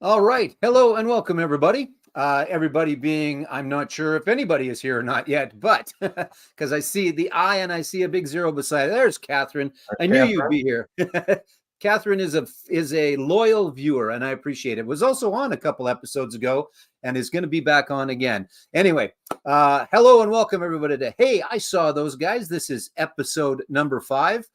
All right. Hello and welcome, everybody. Everybody being, I'm not sure if anybody is here or not yet, but because I see the I and I see a big zero beside it. There's Catherine. I knew you'd be here. Catherine is a loyal viewer, and I appreciate it. Was also on a couple episodes ago and is going to be back on again. Anyway, hello and welcome, everybody, to Hey, I Saw Those Guys. This is episode number 5.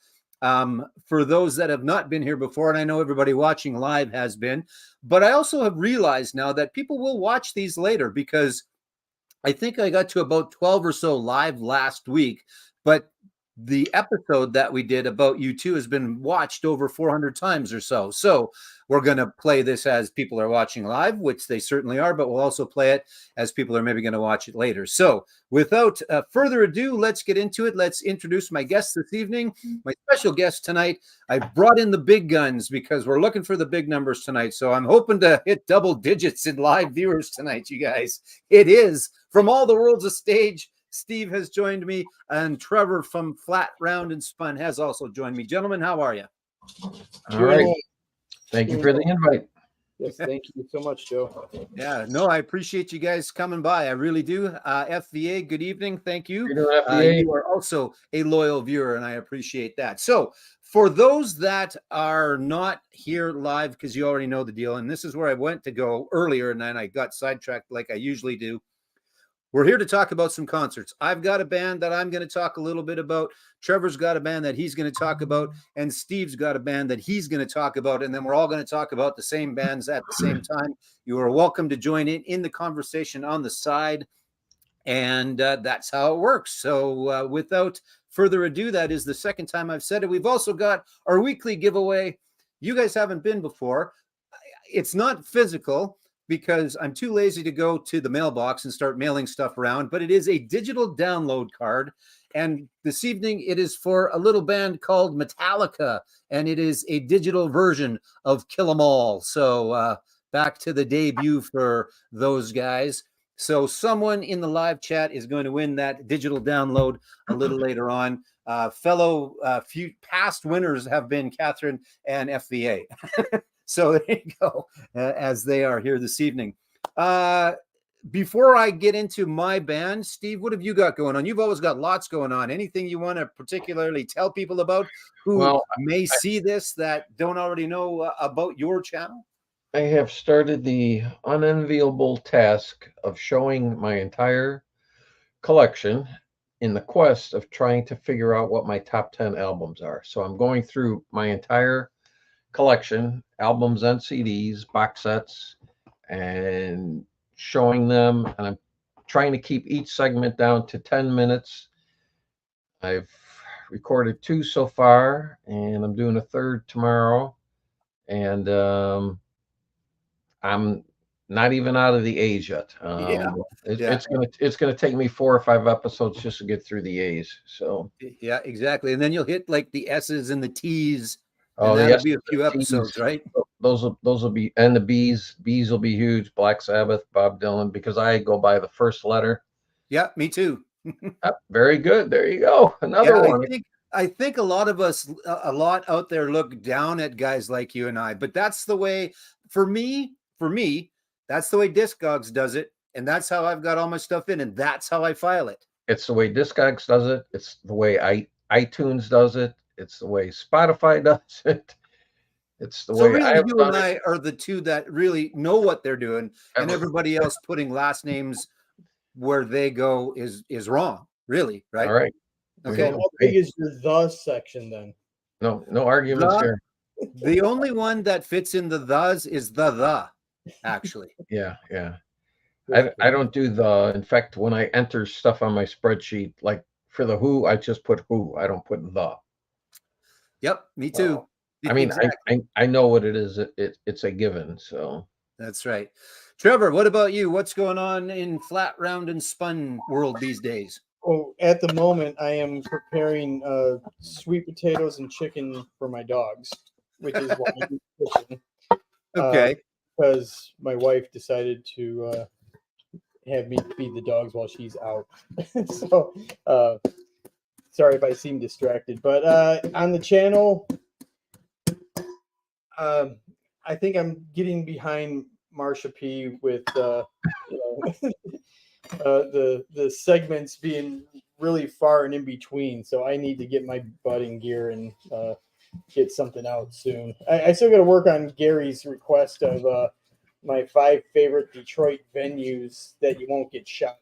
For those that have not been here before, and I know everybody watching live has been, but I also have realized now that people will watch these later because I think I got to about 12 or so live last week, but the episode that we did about U2 has been watched over 400 times or so. So we're going to play this as people are watching live, which they certainly are, but we'll also play it as people are maybe going to watch it later. So without further ado, let's get into it. Let's introduce my guest this evening, my special guest tonight. I brought in the big guns because we're looking for the big numbers tonight. So I'm hoping to hit double digits in live viewers tonight, you guys. It is from all the worlds of stage. Steve has joined me, and Trevor from Flat, Round, and Spun has also joined me. Gentlemen, how are you? All right. Thank you for the invite. Yes, thank you so much, Joe. Yeah, no, I appreciate you guys coming by. I really do. FVA, good evening. Thank you. FVA. You are also a loyal viewer, and I appreciate that. So for those that are not here live, because you already know the deal, and this is where I went to go earlier, and then I got sidetracked like I usually do. We're here to talk about some concerts. I've got a band that I'm going to talk a little bit about. Trevor's got a band that he's going to talk about, and Steve's got a band that he's going to talk about, and then we're all going to talk about the same bands at the same time. You are welcome to join in the conversation on the side, and that's how it works. So without further ado, that is the second time I've said it. We've also got our weekly giveaway. You guys haven't been before. It's not physical, because I'm too lazy to go to the mailbox and start mailing stuff around, but it is a digital download card. And this evening it is for a little band called Metallica, and it is a digital version of Kill 'Em All. So back to the debut for those guys. So someone in the live chat is going to win that digital download a little later on. Fellow few past winners have been Catherine and FVA. So there you go, as they are here this evening. Before I get into my band, Steve, what have you got going on? You've always got lots going on. Anything you want to particularly tell people about who may see this that don't already know about your channel? I have started the unenviable task of showing my entire collection in the quest of trying to figure out what my top 10 albums are. So I'm going through my entire collection, albums and CDs, box sets, and showing them. And I'm trying to keep each segment down to 10 minutes. I've recorded 2 so far, and I'm doing a third tomorrow. And I'm not even out of the A's yet. It's gonna take me 4 or 5 episodes just to get through the A's. So yeah, exactly. And then you'll hit like the S's and the T's. Oh, and that'll be a few episodes, right? Those will be, and the B's will be huge. Black Sabbath, Bob Dylan, because I go by the first letter. Yeah, me too. Very good. There you go. Another one. I think a lot of us, a lot out there look down at guys like you and I, but that's the way, for me, that's the way Discogs does it. And that's how I've got all my stuff in, and that's how I file it. It's the way Discogs does it. It's the way iTunes does it. It's the way Spotify does it. It's the way really you and I are the two that really know what they're doing, and everybody else putting last names where they go is wrong, really, right? All right. Okay. How big is your the section then? No arguments here. The only one that fits in the thes is the, actually. Yeah. I don't do the. In fact, when I enter stuff on my spreadsheet, like for the Who, I just put Who. I don't put the. Yep, me too. I mean, exactly. I know what it is. It's a given. So that's right. Trevor, what about you? What's going on in Flat, Round, and Spun world these days? Oh, at the moment, I am preparing sweet potatoes and chicken for my dogs, which is why I'm cooking. Okay. Because my wife decided to have me feed the dogs while she's out. So, sorry if I seem distracted. But on the channel, I think I'm getting behind Marsha P with the segments being really far and in between. So I need to get my butt in gear and get something out soon. I still got to work on Gary's request of my 5 favorite Detroit venues that you won't get shot at.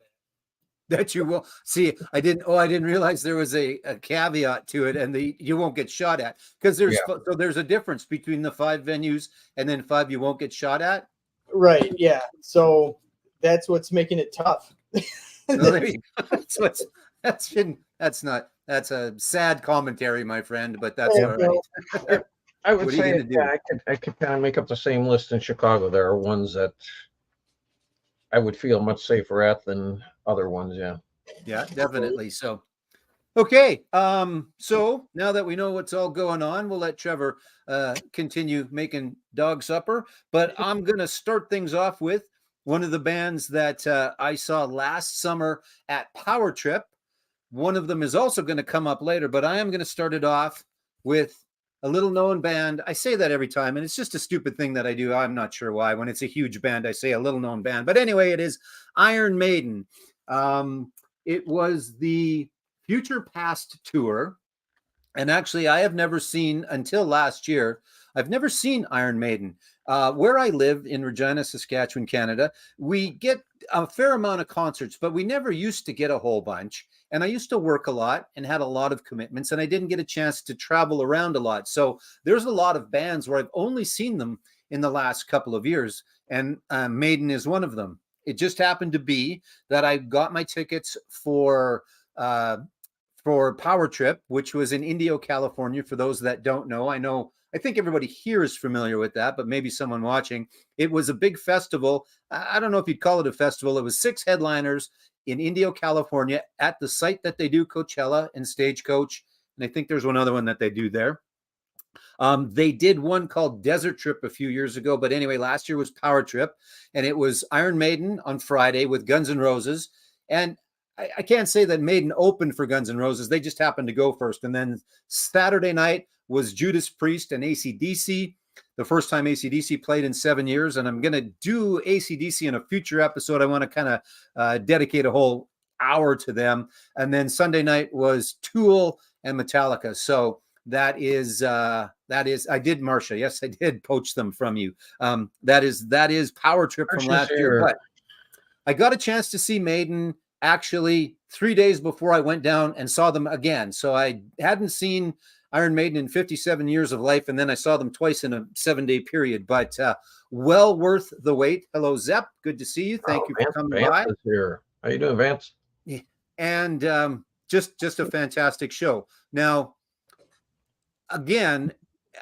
That you will see. I didn't realize there was a caveat to it, and you won't get shot at, because there's a difference between the 5 venues and then 5 you won't get shot at. Right. Yeah. So that's what's making it tough. That's a sad commentary, my friend, but that's all right. I would say I could kind of make up the same list in Chicago. There are ones that I would feel much safer at than other ones. Yeah, definitely. So, okay. So now that we know what's all going on, we'll let Trevor continue making dog supper. But I'm going to start things off with one of the bands that I saw last summer at Power Trip. One of them is also going to come up later, but I am going to start it off with a little known band. I say that every time, and it's just a stupid thing that I do. I'm not sure why. When it's a huge band, I say a little known band. But anyway, it is Iron Maiden. It was the Future Past tour. And actually, I have never seen, until last year, I've never seen Iron Maiden. Where I live in Regina, Saskatchewan, Canada, we get a fair amount of concerts, but we never used to get a whole bunch. And I used to work a lot and had a lot of commitments, and I didn't get a chance to travel around a lot. So there's a lot of bands where I've only seen them in the last couple of years, and Maiden is one of them. It just happened to be that I got my tickets for Power Trip, which was in Indio, California. For those that don't know, I think everybody here is familiar with that, but maybe someone watching. It was a big festival. I don't know if you'd call it a festival. It was 6 headliners in Indio, California, at the site that they do Coachella and Stagecoach. And I think there's one other one that they do there. They did one called Desert Trip a few years ago. But anyway, last year was Power Trip. And it was Iron Maiden on Friday with Guns N' Roses. And I can't say that Maiden opened for Guns N' Roses. They just happened to go first. And then Saturday night was Judas Priest and AC/DC. The first time AC/DC played in 7 years. And I'm going to do AC/DC in a future episode. I want to kind of dedicate a whole hour to them. And then Sunday night was Tool and Metallica. So that is I did, Marsha. Yes, I did poach them from you. That is Power Trip from last year. But I got a chance to see Maiden actually 3 days before I went down and saw them again. So I hadn't seen Iron Maiden in 57 years of life, and then I saw them twice in a 7-day period. But well worth the wait. Hello, Zepp. Good to see you. Thank you for coming by. Here. How you doing, Vance? And just a fantastic show. Now, again,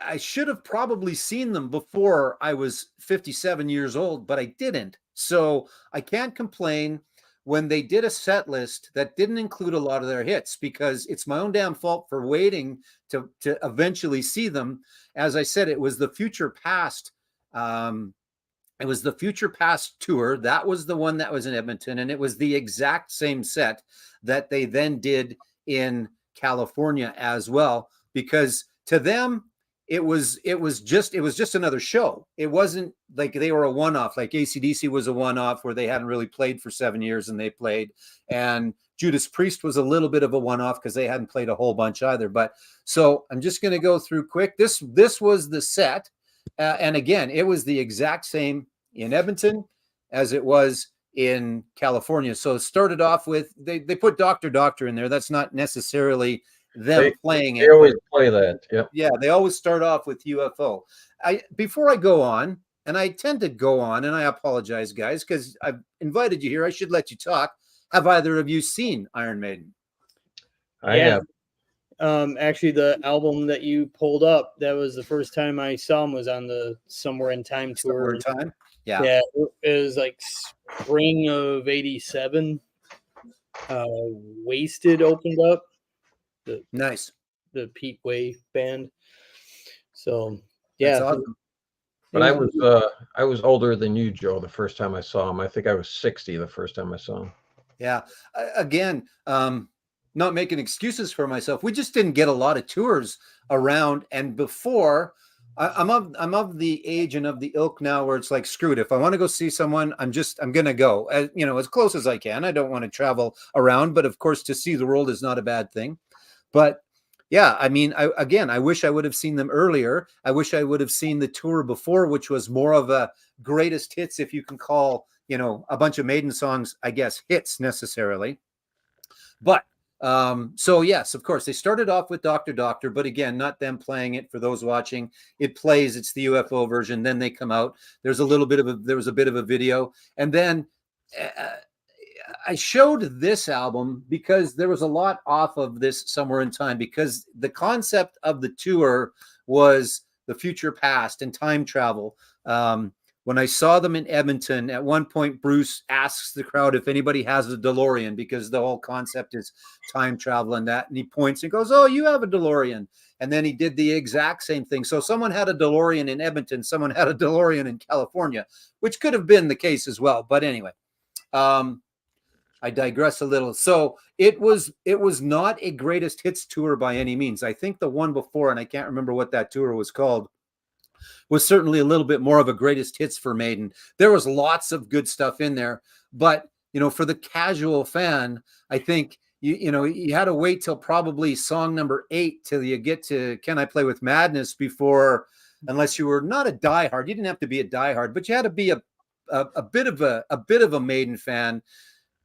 I should have probably seen them before I was 57 years old, but I didn't. So I can't complain when they did a set list that didn't include a lot of their hits, because it's my own damn fault for waiting to eventually see them. As I said, it was the Future Past. It was the Future Past tour. That was the one that was in Edmonton, and it was the exact same set that they then did in California as well, because to them, it was just another show. It wasn't like they were a one-off, like AC/DC was a one-off where they hadn't really played for 7 years and they played. And Judas Priest was a little bit of a one-off because they hadn't played a whole bunch either. But so I'm just going to go through quick. This was the set. And again, it was the exact same in Edmonton as it was in California. So it started off with, they put Dr. Doctor in there. That's not necessarily them playing it. They always play that. Yep. Yeah, they always start off with UFO. Before I go on, and I tend to go on, and I apologize, guys, because I've invited you here. I should let you talk. Have either of you seen Iron Maiden? I have. Actually, the album that you pulled up, that was the first time I saw them, was on the Somewhere in Time tour. Somewhere in Time? Yeah. Yeah, it was like spring of '87. Wasted opened up. Nice. The Pete Way band. So yeah. That's awesome. But I was older than you, Joe, the first time I saw him. I think I was 60 the first time I saw him. Yeah. Again, not making excuses for myself. We just didn't get a lot of tours around. And before, I'm of the age and of the ilk now where it's like, screw it. If I want to go see someone, I'm gonna go as as close as I can. I don't want to travel around, but of course, to see the world is not a bad thing. But yeah, I mean, I wish I would have seen them earlier. I wish I would have seen the tour before, which was more of a greatest hits, if you can call a bunch of Maiden songs, I guess, hits necessarily. But so yes, of course, they started off with Dr. Doctor, but again, not them playing it. For those watching, it plays. It's the UFO version. Then they come out. There was a bit of a video, and then I showed this album because there was a lot off of this Somewhere in Time, because the concept of the tour was the future past and time travel. When I saw them in Edmonton, at one point, Bruce asks the crowd if anybody has a DeLorean, because the whole concept is time travel and that. And he points and goes, "Oh, you have a DeLorean." And then he did the exact same thing. So someone had a DeLorean in Edmonton, someone had a DeLorean in California, which could have been the case as well. But anyway, I digress a little. So it was not a greatest hits tour by any means. I think the one before, and I can't remember what that tour was called, was certainly a little bit more of a greatest hits for Maiden. There was lots of good stuff in there, but for the casual fan, I think you had to wait till probably song number 8 till you get to Can I Play with Madness before, unless you were not a diehard. You didn't have to be a diehard, but you had to be a bit of a Maiden fan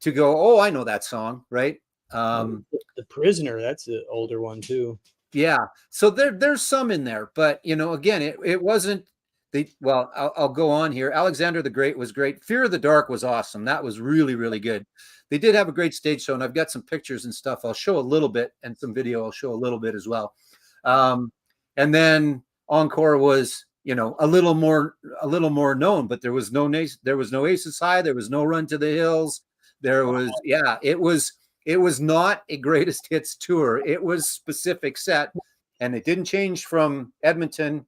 to go, "Oh, I know that song," right? The Prisoner, that's an older one too. Yeah, so there's some in there, but again, it wasn't the well. I'll go on here. Alexander the Great was great. Fear of the Dark was awesome. That was really, really good. They did have a great stage show, and I've got some pictures and stuff. I'll show a little bit, and some video. I'll show a little bit as well. And then Encore was a little more known, but there was no Aces High. There was no Run to the Hills. There was It was not a greatest hits tour. It was specific set, and it didn't change from Edmonton.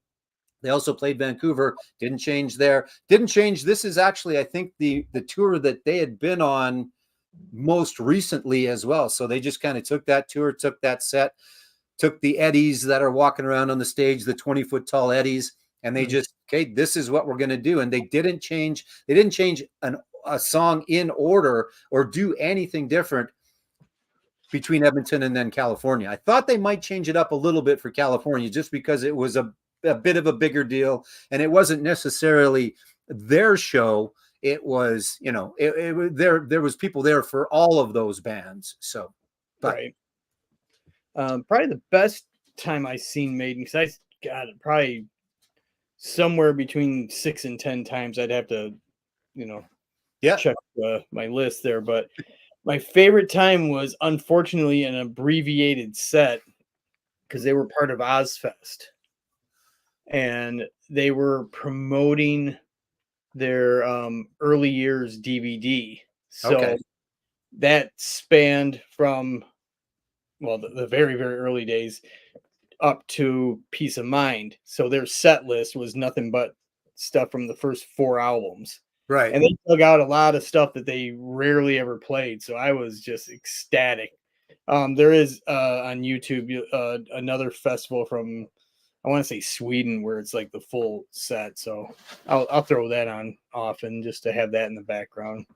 They also played Vancouver. Didn't change there. Didn't change. This is actually, I think, the tour that they had been on most recently as well. So they just kind of took that tour, took that set, took the Eddies that are walking around on the stage, the 20-foot tall Eddies, and they just, okay, this is what we're going to do. And they didn't change. They didn't change a song in order or do anything different between Edmonton and then California. I thought they might change it up a little bit for California, just because it was a bit of a bigger deal, and it wasn't necessarily their show. It was, there was people there for all of those bands. So, but right. Probably the best time I seen Maiden, because I got it probably somewhere between 6 and 10 times. I'd have to, check my list there, but my favorite time was, unfortunately, an abbreviated set, because they were part of Ozfest, and they were promoting their early years DVD. So that spanned from, the very, very early days up to Peace of Mind. So their set list was nothing but stuff from the first 4 albums. right. And they dug out a lot of stuff that they rarely ever played. So I was just ecstatic. There is on YouTube another festival from, I want to say, Sweden, where it's like the full set. So I'll throw that on often just to have that in the background.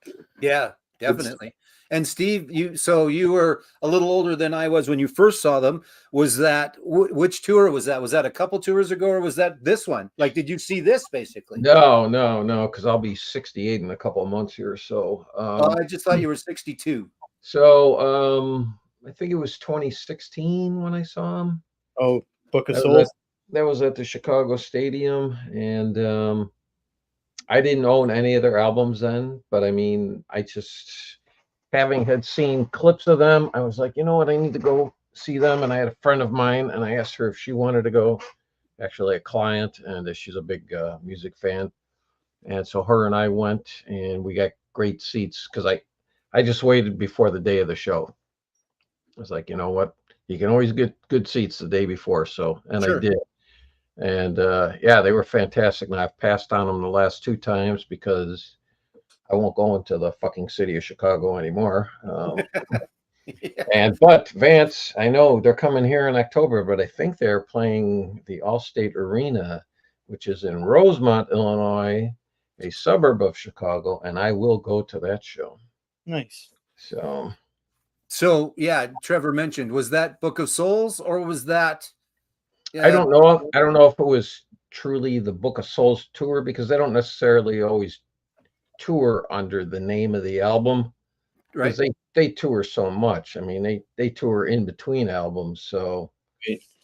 Yeah, definitely. And Steve, you were a little older than I was when you first saw them. Was that which tour was that? Was that a couple tours ago, or was that this one? Like, did you see this basically? No, because I'll be 68 in a couple of months here. So I just thought you were 62. So I think it was 2016 when I saw them. Oh, Book of Souls. That was at the Chicago Stadium, and I didn't own any of their albums then, but I mean, I just, having had seen clips of them, I was like, you know what, I need to go see them. And I had a friend of mine, and I asked her if she wanted to go, actually a client, and she's a big music fan. And so her and I went, and we got great seats, because I just waited before the day of the show. I was like, you know what, you can always get good seats the day before. So, and sure. I did. And yeah, they were fantastic. And I've passed on them the last 2 times because I won't go into the fucking city of Chicago anymore. Yeah. But Vance, I know they're coming here in October, but I think they're playing the Allstate Arena which is in Rosemont, Illinois, a suburb of Chicago, and I will go to that show. Nice. So yeah, Trevor mentioned, was that Book of Souls or was that? I don't know. I don't know if it was truly the Book of Souls tour, because they don't necessarily always tour under the name of the album, Right. because they tour so much. I mean, they tour in between albums. So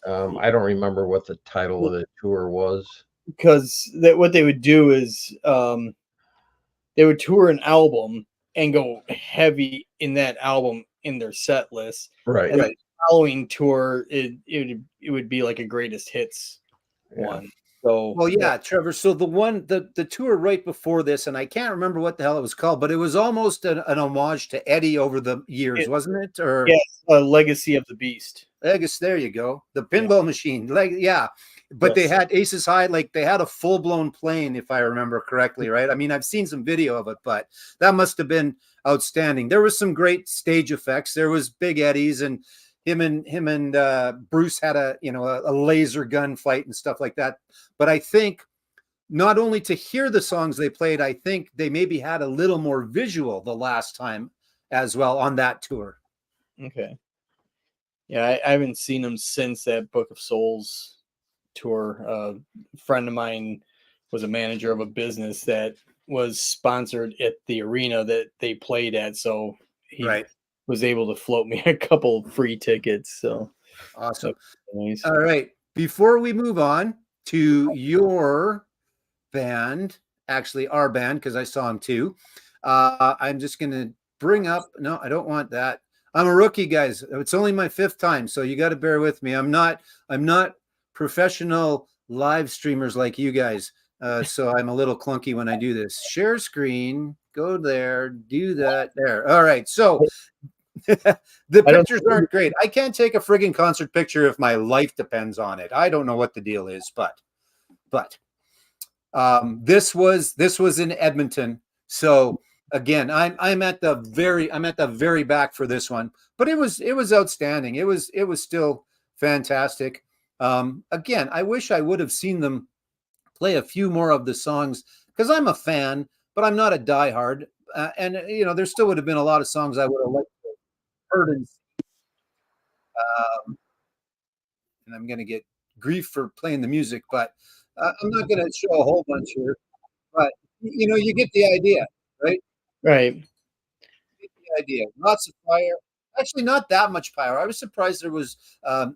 I don't remember what the title of the tour was. Because what they would do is they would tour an album and go heavy in that album in their set list. Right. And the following tour, it would be like a greatest hits one. So well, yeah, Trevor. So the tour right before this, and I can't remember what the hell it was called, but it was almost an homage to Eddie over the years, wasn't it? Or Legacy of the Beast. I guess there you go. The pinball machine. But they had Aces High, like they had a full-blown plane, if I remember correctly, right? I mean, I've seen some video of it, but that must have been outstanding. There was some great stage effects. There was Big Eddie's, and him and Bruce had a laser gun fight and stuff like that. But I think not only to hear the songs they played, I think they maybe had a little more visual the last time as well on that tour. Okay. Yeah, I haven't seen them since that Book of Souls tour. A friend of mine was a manager of a business that was sponsored at the arena that they played at, so he was able to float me a couple free tickets. So awesome. Nice. All right. Before we move on to your band, actually our band, because I saw him too, I'm just going to bring up, no, I don't want that. I'm a rookie, guys. It's only my 5th time, so you got to bear with me. I'm not professional live streamers like you guys, so I'm a little clunky when I do this. Share screen, go there, do that there. All right, so the pictures aren't great. I can't take a friggin' concert picture if my life depends on it. I don't know what the deal is, but this was in Edmonton, so. Again, I'm at the very back for this one, but it was outstanding. It was still fantastic. Again, I wish I would have seen them play a few more of the songs, because I'm a fan, but I'm not a diehard. And there still would have been a lot of songs I would have liked to have heard and I'm going to get grief for playing the music, but I'm not going to show a whole bunch here. But you get the idea, right? Right. The idea. Lots of fire. Actually, not that much pyro. I was surprised there was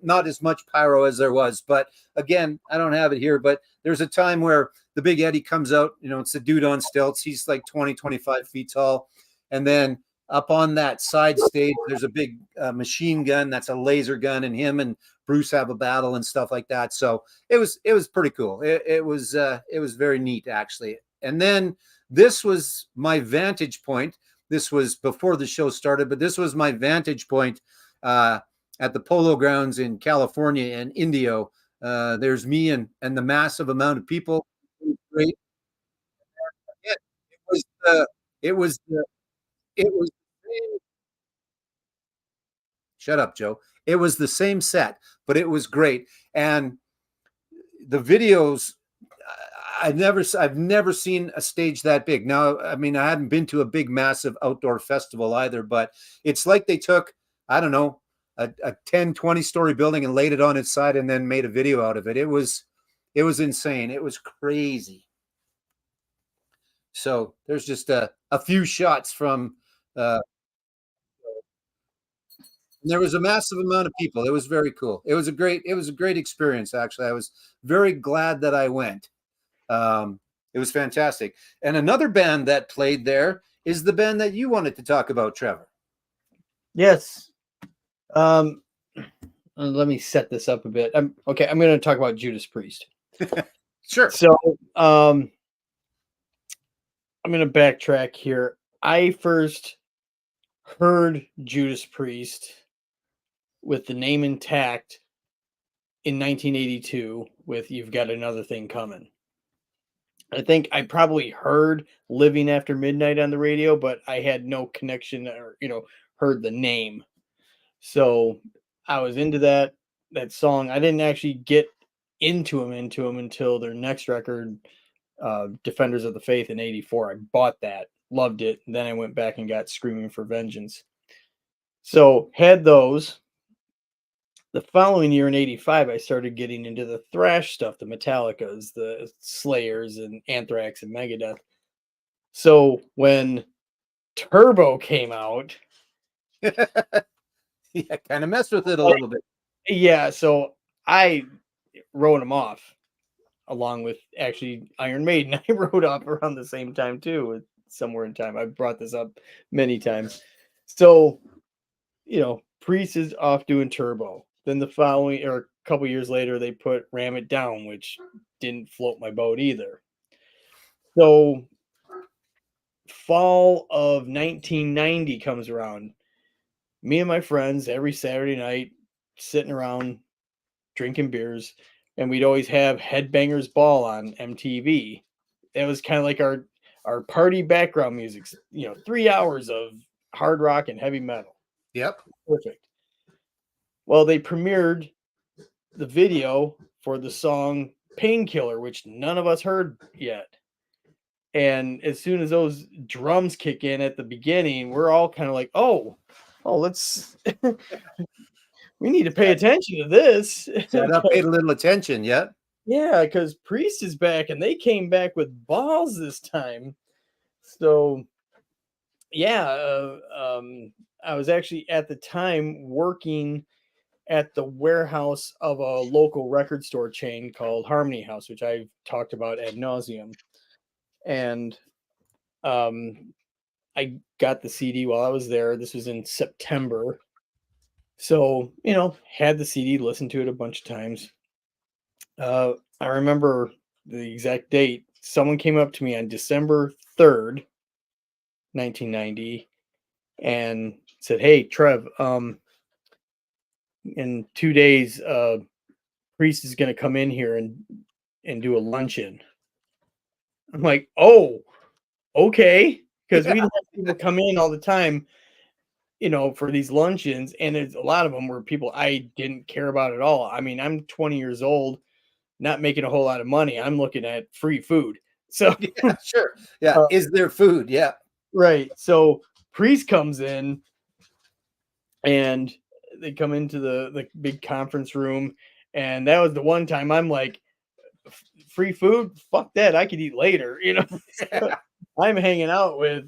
not as much pyro as there was. But again, I don't have it here. But there's a time where the Big Eddie comes out. It's a dude on stilts. He's like 20, 25 feet tall. And then up on that side stage, there's a big machine gun. That's a laser gun. And him and Bruce have a battle and stuff like that. So it was pretty cool. It was very neat, actually. And then this was my vantage point. This was before the show started, but this was my vantage point at the Polo Grounds in California and Indio. There's me and the massive amount of people. It was great. It was shut up, Joe. It was the same set, but it was great. And the videos, I've never seen a stage that big. Now, I mean, I hadn't been to a big, massive outdoor festival either, but it's like they took, I don't know, a 10, 20-story building and laid it on its side and then made a video out of it. It was insane. It was crazy. So there's just a few shots from, and there was a massive amount of people. It was very cool. It was a great experience, actually. I was very glad that I went. It was fantastic. And another band that played there is the band that you wanted to talk about, Trevor. Yes. Let me set this up a bit. I'm going to talk about Judas Priest. Sure. So, I'm going to backtrack here. I first heard Judas Priest with the name intact in 1982 with You've Got Another Thing Coming. I think I probably heard Living After Midnight on the radio, but I had no connection or, heard the name. So I was into that song. I didn't actually get into them until their next record, Defenders of the Faith, in '84. I bought that, loved it, and then I went back and got Screaming for Vengeance. So had those. The following year in '85, I started getting into the thrash stuff, the Metallicas, the Slayers, and Anthrax and Megadeth. So when Turbo came out, Yeah, kind of messed with it a little bit. yeah, so I wrote them off along with actually Iron Maiden. I wrote off around the same time too, somewhere in time. I've brought this up many times. So, Priest is off doing Turbo. Then the following, or a couple years later, they put Ram It Down, which didn't float my boat either. So fall of 1990 comes around. Me and my friends every Saturday night sitting around drinking beers, and we'd always have Headbangers Ball on MTV. It was kind of like our party background music, 3 hours of hard rock and heavy metal. Yep. Perfect. Well, they premiered the video for the song Painkiller, which none of us heard yet. And as soon as those drums kick in at the beginning, we're all kind of like, oh, let's we need to pay attention to this. So I paid a little attention, yeah. Yeah, because Priest is back, and they came back with balls this time. So, yeah, I was actually at the time working at the warehouse of a local record store chain called Harmony House, which I've talked about ad nauseum. And I got the CD while I was there. This was in September. So, had the CD, listened to it a bunch of times. I remember the exact date. Someone came up to me on December 3rd, 1990, and said, "Hey, Trev, in 2 days, Priest is going to come in here and do a luncheon." I'm like, "Oh, okay," because we have people come in all the time, for these luncheons, and there's a lot of them were people I didn't care about at all. I mean, I'm 20 years old, not making a whole lot of money. I'm looking at free food. So yeah, sure. Yeah. Is there food? Yeah. Right. So Priest comes in, and they come into the big conference room. And that was the one time I'm like, free food? Fuck that. I could eat later. So I'm hanging out with,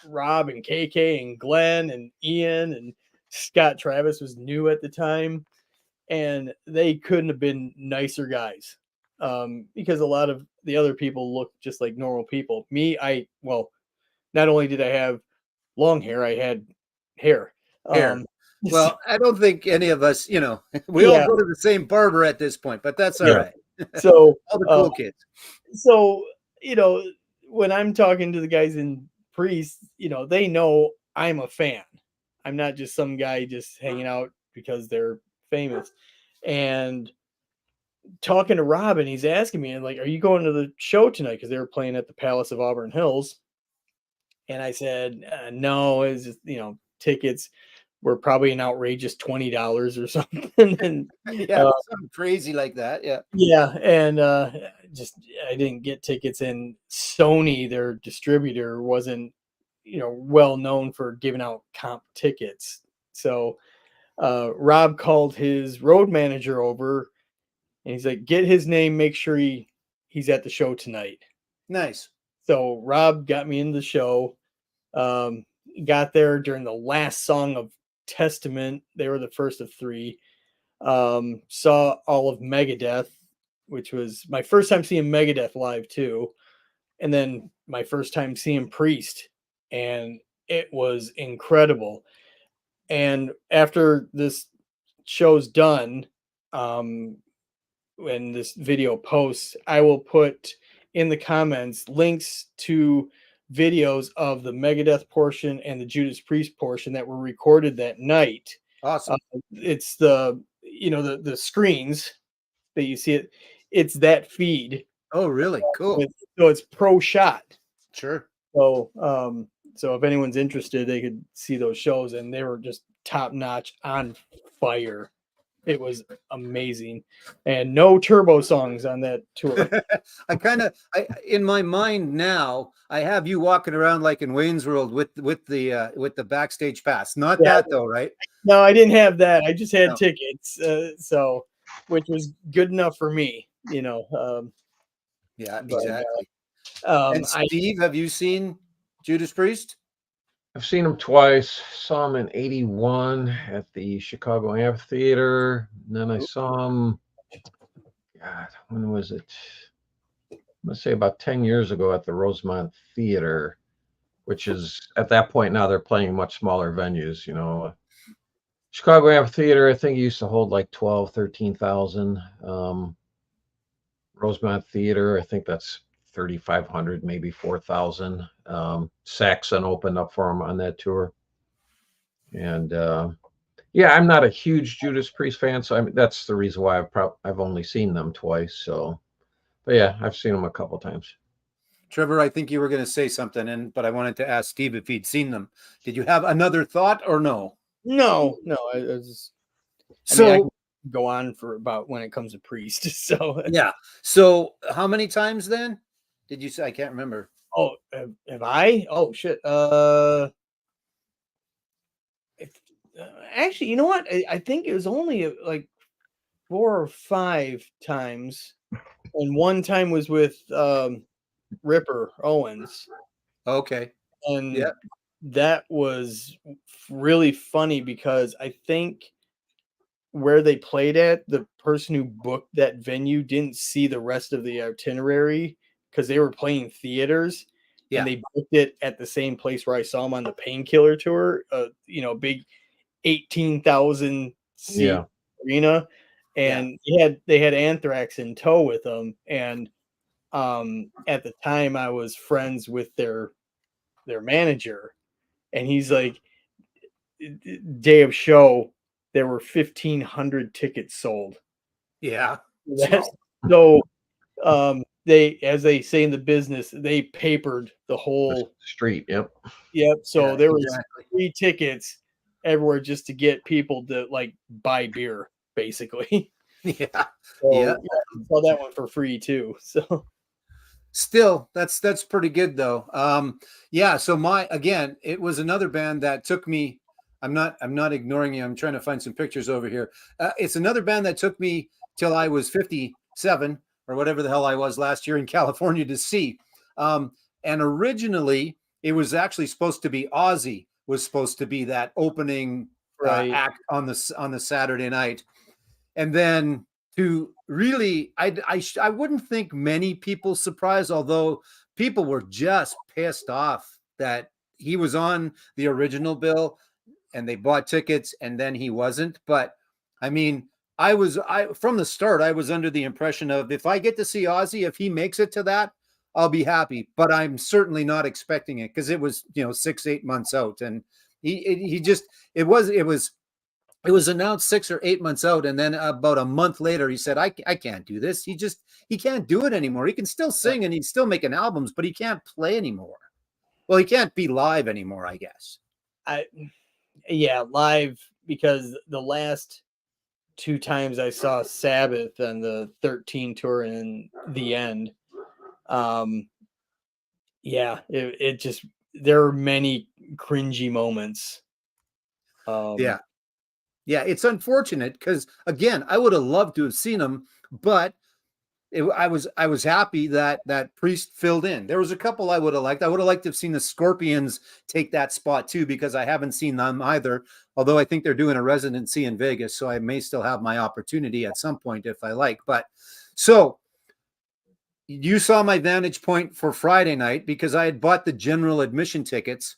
Rob and KK and Glenn and Ian, and Scott Travis was new at the time. And they couldn't have been nicer guys, because a lot of the other people look just like normal people. Me, not only did I have long hair, I had hair. Well, I don't think any of us, we all go to the same barber at this point, but that's all right. So all the cool kids. So, when I'm talking to the guys in Priest, they know I'm a fan. I'm not just some guy just hanging out because they're famous. And talking to Rob, and he's asking me, like, "Are you going to the show tonight?" Because they were playing at the Palace of Auburn Hills. And I said, no, it's just, tickets were probably an outrageous $20 or something. And something crazy like that. Yeah. Yeah. And I didn't get tickets, and Sony, their distributor, wasn't, well known for giving out comp tickets. So Rob called his road manager over, and he's like, "Get his name, make sure he's at the show tonight." Nice. So Rob got me in the show. Got there during the last song of Testament. They were the first of 3. Saw all of Megadeth, which was my first time seeing Megadeth live too. And then my first time seeing Priest, and it was incredible. And after this show's done, when this video posts, I will put in the comments links to videos of the Megadeth portion and the Judas Priest portion that were recorded that night. Awesome. It's the screens that you see it. It's that feed. Oh, really? Cool. So it's pro shot. Sure. So so if anyone's interested, they could see those shows, and they were just top notch, on fire. It was amazing, and no turbo songs on that tour. I in my mind now, I have you walking around like in Wayne's World with the backstage pass. Not Yeah. that though, right? No, I didn't have that. I just had No. tickets, so which was good enough for me, Yeah, but exactly. And I Steve, have you seen Judas Priest? I've seen him twice. Saw him in '81 at the Chicago Amphitheater. And then I saw him, God, when was it? Let's say about 10 years ago at the Rosemont Theater, which is at that point now they're playing much smaller venues, Chicago Amphitheater, I think used to hold like 12, 13,000. Rosemont Theater, I think that's 3,500, maybe 4,000. Saxon opened up for him on that tour. And yeah, I'm not a huge Judas Priest fan, so that's the reason why I've only seen them twice. So, but yeah, I've seen them a couple times. Trevor, I think you were going to say something, but I wanted to ask Steve if he'd seen them. Did you have another thought or no? no. I was. So I can go on for about when it comes to Priest. So yeah. So how many times then did you say? I can't remember. oh, have I? Oh shit. Actually, you know what? I think it was only like 4 or 5 times, and one time was with Ripper Owens, Okay. and Yeah. that was really funny because I think where they played at, the person who booked that venue didn't see the rest of the itinerary because they were playing theaters. Yeah. And they booked it at the same place where I saw them on the Painkiller tour, big 18,000 seat arena, and they had Anthrax in tow with them. And at the time, I was friends with their manager, and he's like, day of show, there were 1,500 tickets sold. Yeah. That's, so they, as they say in the business, they papered the whole street. Yep. So Yeah, there was exactly. free tickets everywhere just to get people to like buy beer, basically. Yeah. So, Yeah. saw that one for free too. So Still, that's pretty good though. Yeah. So it was another band that took me. I'm not ignoring you. I'm trying to find some pictures over here. It's another band that took me till I was 57 or whatever the hell I was last year in California to see. And originally, it was actually supposed to be Ozzy was supposed to be that opening right. act on the Saturday night, and then to really, I wouldn't think many people surprised, although people were just pissed off that he was on the original bill and they bought tickets and then he wasn't. But I mean, I from the start, I was under the impression of if I get to see Ozzy, if he makes it to that, I'll be happy. But I'm certainly not expecting it because it was 6-8 months out, and he just it was announced 6 or 8 months out, and then about a month later, he said, "I can't do this." He can't do it anymore. He can still sing and he's still making albums, but he can't play anymore. Well, he can't be live anymore, I guess. Live, because the last 2 times I saw Sabbath on the 13 tour and the end, it just, there are many cringy moments. Yeah, it's unfortunate because again, I would have loved to have seen him, but I was happy that Priest filled in. There was a couple I would have liked. I would have liked to have seen the Scorpions take that spot too, because I haven't seen them either. Although I think they're doing a residency in Vegas, so I may still have my opportunity at some point if I like. But so you saw my vantage point for Friday night because I had bought the general admission tickets.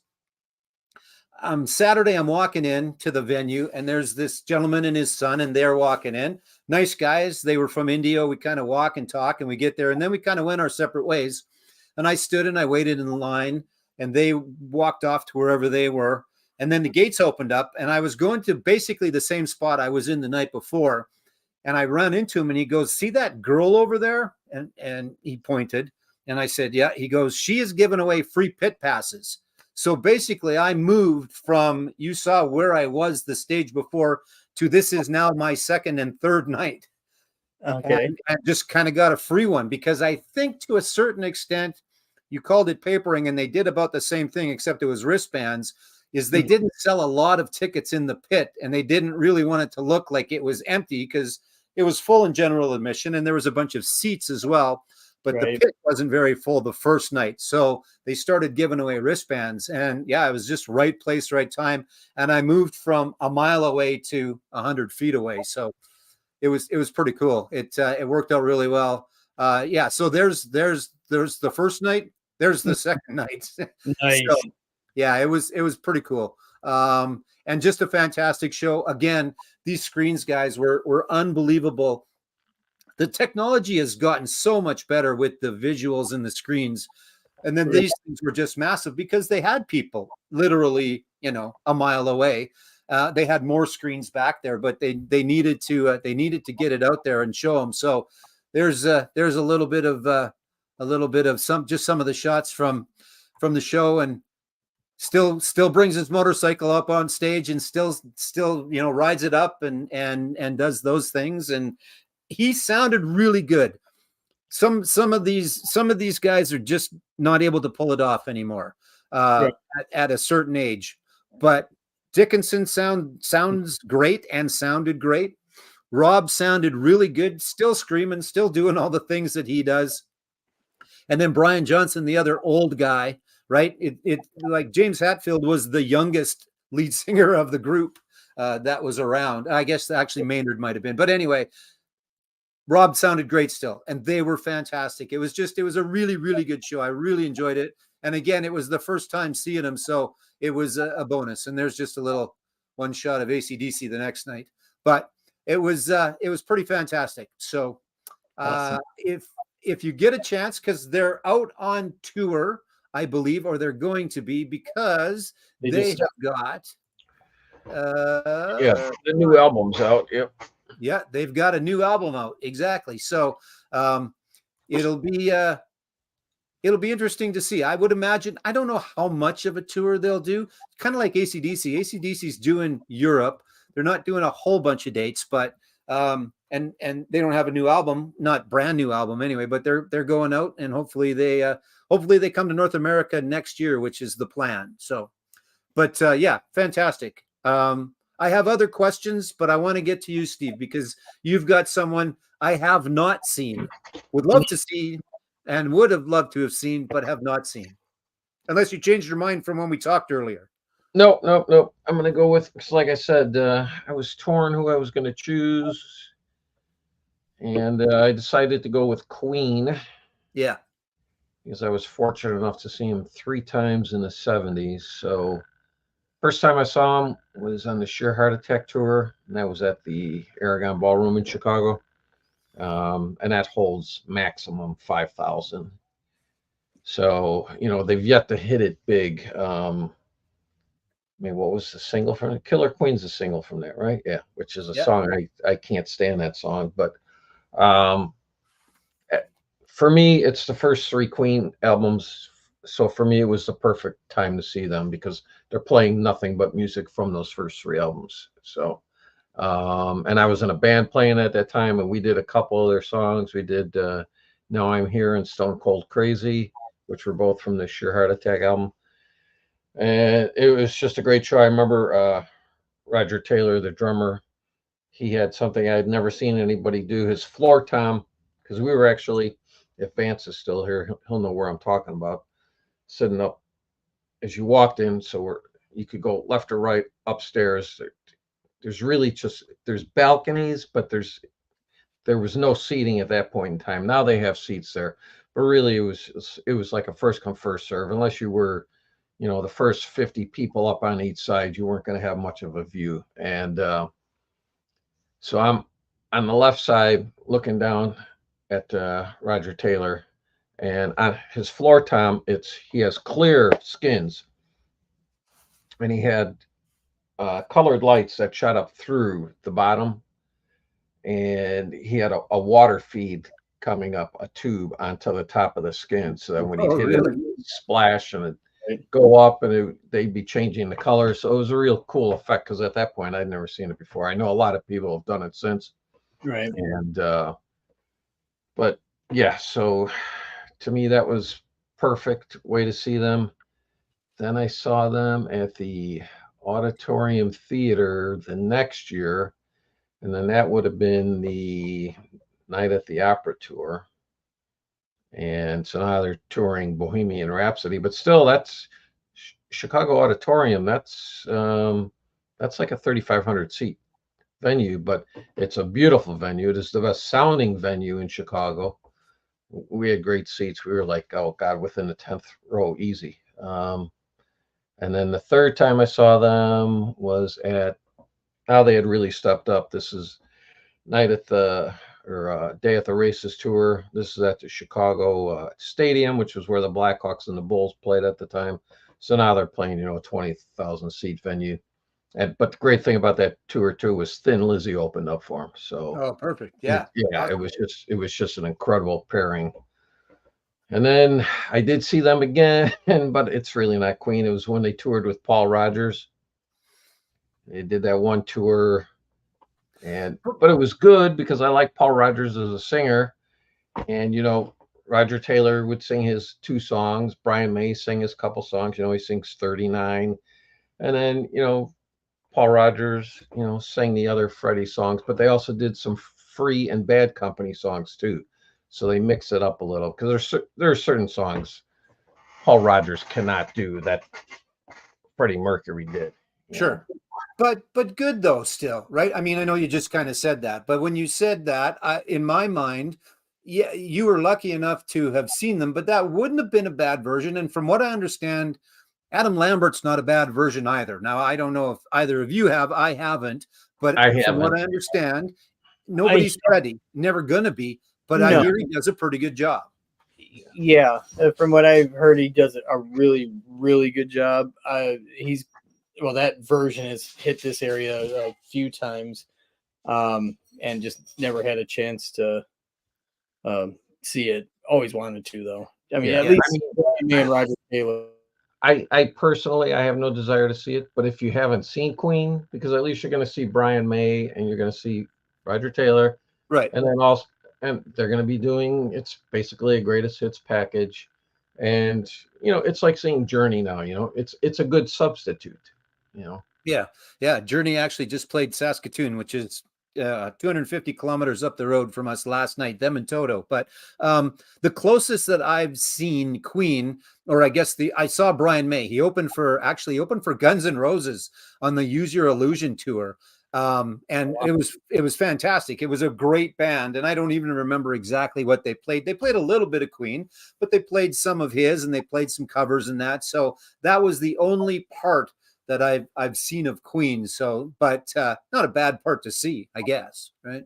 Saturday, I'm walking in to the venue, and there's this gentleman and his son, and they're walking in. Nice guys. They were from India. We kind of walk and talk, and we get there, and then we kind of went our separate ways. And I stood and I waited in the line, and they walked off to wherever they were. And then the gates opened up, and I was going to basically the same spot I was in the night before. And I ran into him, and he goes, "See that girl over there?" And he pointed, and I said, "Yeah." He goes, "She is giving away free pit passes." So basically, I moved from, you saw where I was the stage before, to this is now my second and third night. Okay. And I just kind of got a free one because I think to a certain extent, you called it papering, and they did about the same thing, except it was wristbands. Is they didn't sell a lot of tickets in the pit, and they didn't really want it to look like it was empty because it was full in general admission, and there was a bunch of seats as well. But the pit wasn't very full the first night, so they started giving away wristbands. And yeah, it was just right place, right time. And I moved from a mile away to 100 feet away, so it was pretty cool. It worked out really well. Yeah, so there's the first night, there's the second night. Nice. So, yeah, it was pretty cool. And just a fantastic show. Again, these screens, guys, were unbelievable. The technology has gotten so much better with the visuals and the screens. And then these things were just massive because they had people literally, a mile away. They had more screens back there, but they needed to get it out there and show them. So there's a little bit of some of the shots from the show, and still brings his motorcycle up on stage and still rides it up and does those things. And he sounded really good. Some of these guys are just not able to pull it off anymore at a certain age, but Dickinson sounds great and sounded great. Rob sounded really good, still screaming, still doing all the things that he does. And then Brian Johnson, the other old guy, right? It like James Hetfield was the youngest lead singer of the group that was around. I guess actually Maynard might have been, but anyway, Rob sounded great still, and they were fantastic. It was a really, really good show. I really enjoyed it. And again, it was the first time seeing them, so it was a bonus. And there's just a little one shot of AC/DC the next night, but it was pretty fantastic. So Awesome. if you get a chance, because they're out on tour, I believe, or they're going to be, because they have got the new album's out. Yep. Yeah, they've got a new album out. Exactly. So it'll be interesting to see. I would imagine, I don't know how much of a tour they'll do. Kind of like AC/DC. AC/DC's doing Europe. They're not doing a whole bunch of dates, but and they don't have a new album, not brand new album anyway, but they're going out, and hopefully they come to North America next year, which is the plan. So, but yeah, fantastic. I have other questions, but I want to get to you, Steve, because you've got someone I have not seen, would love to see, and would have loved to have seen, but have not seen. Unless you changed your mind from when we talked earlier. No. I'm going to go with, because like I said, I was torn who I was going to choose. And I decided to go with Queen. Yeah. Because I was fortunate enough to see him 3 times in the 70s. So first time I saw him was on the Sheer Heart Attack tour, and that was at the Aragon Ballroom in Chicago. And that holds maximum 5,000. So, they've yet to hit it big. What was the single from it? Killer Queen's the single from that, right? Yeah, which is a song I can't stand that song. But for me, it's the first 3 Queen albums. So for me, it was the perfect time to see them because they're playing nothing but music from those first 3 albums. So, and I was in a band playing at that time, and we did a couple of their songs. We did Now I'm Here and Stone Cold Crazy, which were both from the Sheer Heart Attack album. And it was just a great show. I remember Roger Taylor, the drummer, he had something I'd never seen anybody do. His floor tom, because we were actually, if Vance is still here, he'll know where I'm talking about, sitting up as you walked in. So you could go left or right upstairs. There's really there's balconies, but there was no seating at that point in time. Now they have seats there, but really it was like a first come first serve. Unless you were, the first 50 people up on each side, you weren't going to have much of a view. And so I'm on the left side looking down at Roger Taylor, and on his floor tom, he has clear skins, and he had colored lights that shot up through the bottom, and he had a water feed coming up a tube onto the top of the skin, so that when he hit it, splash, and go up and they'd be changing the color. So it was a real cool effect because at that point I'd never seen it before. I know a lot of people have done it since. Right. And but yeah, so to me that was perfect way to see them. Then I saw them at the Auditorium Theater the next year, and then that would have been the Night at the Opera tour. And so now they're touring Bohemian Rhapsody, but still, that's Chicago Auditorium. That's like a 3,500 seat venue, but it's a beautiful venue. It is the best sounding venue in Chicago. We had great seats. We were like, oh God, within the 10th row, easy. And then the third time I saw them was at, now they had really stepped up. This is Night at the, or Day at the Races tour. This is at the Chicago Stadium, which was where the Blackhawks and the Bulls played at the time. So now they're playing, a 20,000 seat venue. But the great thing about that tour too was Thin Lizzy opened up for them. So Oh, perfect. Yeah. it was just an incredible pairing. And then I did see them again, but it's really not Queen. It was when they toured with Paul Rogers. They did that one tour, but it was good because I like Paul Rogers as a singer. And Roger Taylor would sing his 2 songs. Brian May sang his couple songs. He sings 39. And then, Paul Rogers, sang the other Freddie songs, but they also did some Free and Bad Company songs too. So they mix it up a little because there are certain songs Paul Rogers cannot do that Freddie Mercury did. Sure. But good though still, right? I mean, I know you just kind of said that, but when you said that, in my mind, yeah, you were lucky enough to have seen them, but that wouldn't have been a bad version. And from what I understand, Adam Lambert's not a bad version either. Now, I don't know if either of you have. I haven't, but from what I understand, nobody's Freddie, never gonna be. But I hear he does a pretty good job. Yeah, from what I've heard, he does a really, really good job. That version has hit this area a few times, and just never had a chance to see it. Always wanted to, though. I mean, at least me and Roger Taylor. I personally, I have no desire to see it, but if you haven't seen Queen, because at least you're going to see Brian May and you're going to see Roger Taylor, right? And then also, and they're going to be doing, it's basically a greatest hits package, and it's like seeing Journey now. It's a good substitute. Yeah. Journey actually just played Saskatoon, which is 250 kilometers up the road from us last night, them and Toto. But the closest that I've seen Queen, or I guess I saw Brian May. He opened for Guns N' Roses on the Use Your Illusion tour. And it was fantastic. It was a great band. And I don't even remember exactly what they played. They played a little bit of Queen, but they played some of his and they played some covers and that. So that was the only part that I've seen of Queen. So, but not a bad part to see, I guess. Right.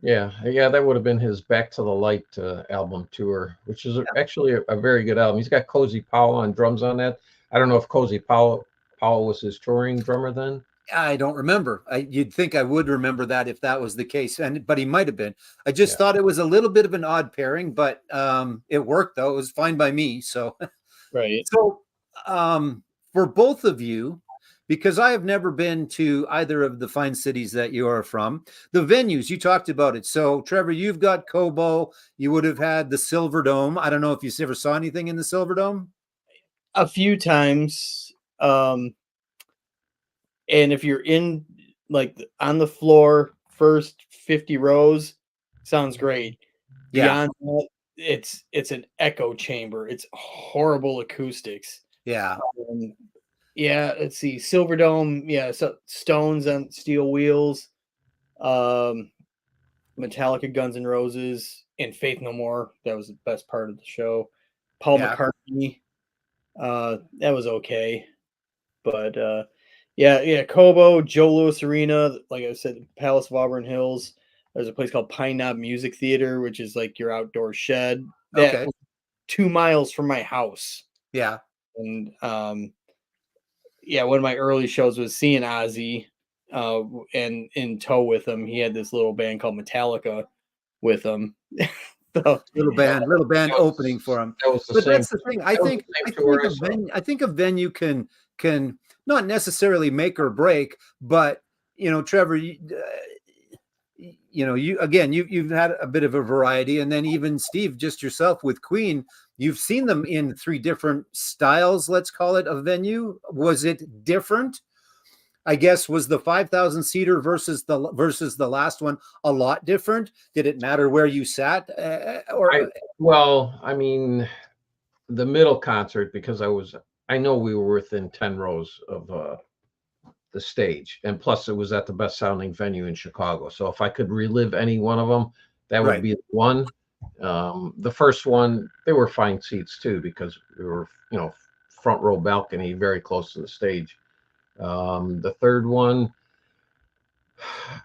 Yeah. That would have been his Back to the Light album tour, which is actually a very good album. He's got Cozy Powell on drums on that. I don't know if Cozy Powell was his touring drummer then. I don't remember. You'd think I would remember that if that was the case, but he might have been. I just thought it was a little bit of an odd pairing, but it worked though. It was fine by me. So, right. So, for both of you, because I have never been to either of the fine cities that you are from, the venues you talked about it. So, Trevor, you've got Cobo. You would have had the Silver Dome. I don't know if you ever saw anything in the Silver Dome. A few times. And if you're in on the floor, first 50 rows, sounds great. Yeah. Beyond that, it's an echo chamber. It's horrible acoustics. Yeah. Let's see. Silver Dome. Yeah. So Stones on Steel Wheels. Metallica, Guns N' Roses, and Faith No More. That was the best part of the show. Paul McCartney. That was okay. But Cobo, Joe Louis Arena, like I said, Palace of Auburn Hills. There's a place called Pine Knob Music Theater, which is like your outdoor shed. That was 2 miles from my house. Yeah. And one of my early shows was seeing Ozzy, and in tow with him, he had this little band called Metallica with him. So, Little band That was- opening for him. That was the But same. that's the thing. I that was think the same I tour think I a saw. venue, I think a venue can not necessarily make or break, but Trevor, you've had a bit of a variety, and then even Steve, just yourself with Queen, you've seen them in 3 different styles. Let's call it a venue. Was it different? I guess was the 5,000 seater versus the last one a lot different? Did it matter where you sat, Well, I mean, the middle concert, because I know we were within 10 rows of the stage, and plus it was at the best sounding venue in Chicago. So if I could relive any one of them, that would Right. be the one. The first one, they were fine seats too, because we were, front row balcony, very close to the stage. The third one,